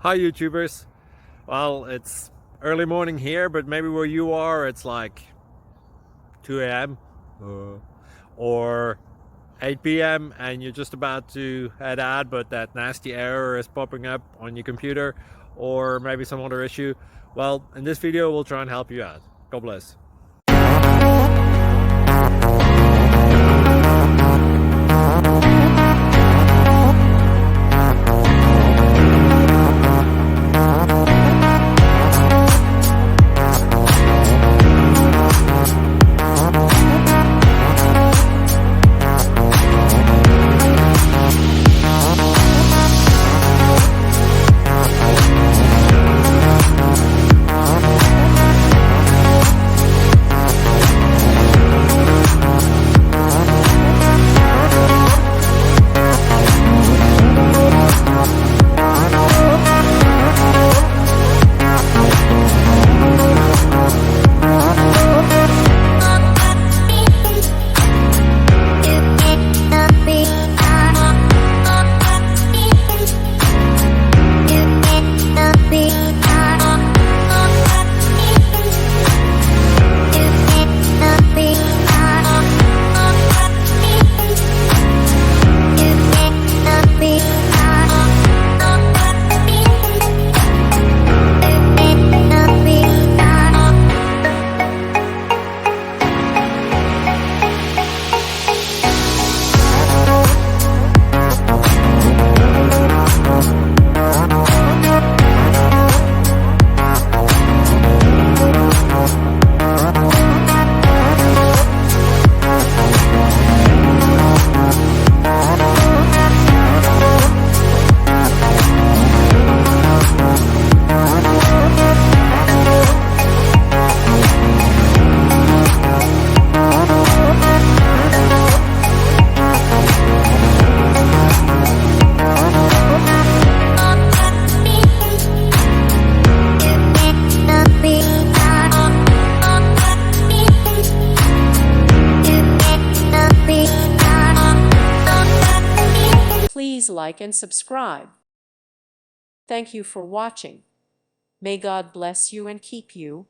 Hi YouTubers. Well, it's early morning here, but maybe where you are it's like 2 a.m. Or 8 p.m. and you're just about to head out, but that nasty error is popping up on your computer, or maybe some other issue. Well, in this video we'll try and help you out. God bless. Please like and subscribe. Thank you for watching. May God bless you and keep you.